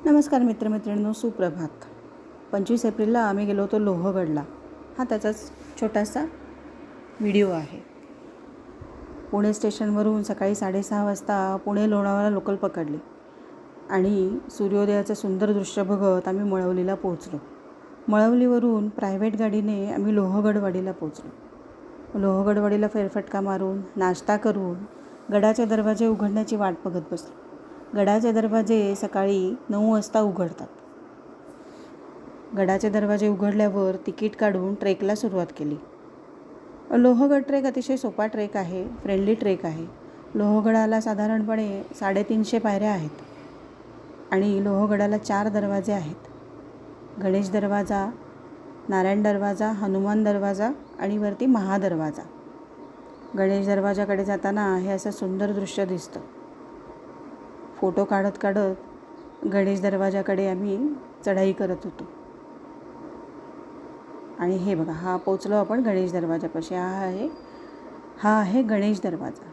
नमस्कार मित्रमैत्रिणींनो, सुप्रभात. 25 एप्रिलला आम्ही गेलो होतो लोहगडला. हा त्याचाच छोटासा व्हिडिओ आहे. पुणे स्टेशनवरून सकाळी 6:30 वाजता पुणे लोणावळा लोकल पकडली आणि सूर्योदयाचं सुंदर दृश्य बघत आम्ही मळवलीला पोहोचलो. मळवलीवरून प्रायव्हेट गाडीने आम्ही लोहगडवाडीला पोहोचलो. लोहगडवाडीला फेरफटका मारून नाश्ता करून गडाचे दरवाजे उघडण्याची वाट बघत बसलो. गडाचे दरवाजे सकाळी 9 वाजता उघडतात. गडाचे दरवाजे उघडल्यावर तिकीट काढून ट्रेकला सुरुवात केली. लोहगड ट्रेक अतिशय सोपा ट्रेक आहे, फ्रेंडली ट्रेक आहे. लोहगडाला साधारणपणे 350 पायऱ्या आहेत आणि लोहगडाला 4 दरवाजे आहेत. गणेश दरवाजा, नारायण दरवाजा, हनुमान दरवाजा आणि वरती महादरवाजा. गणेश दरवाजाकडे जाताना हे असं सुंदर दृश्य दिसतं. फोटो काढत काढत गणेश दरवाजाकडे आम्ही चढाई करत होतो. आणि हे बघा, हा पोचलो आपण गणेश दरवाजापाशी. हा आहे गणेश दरवाजा.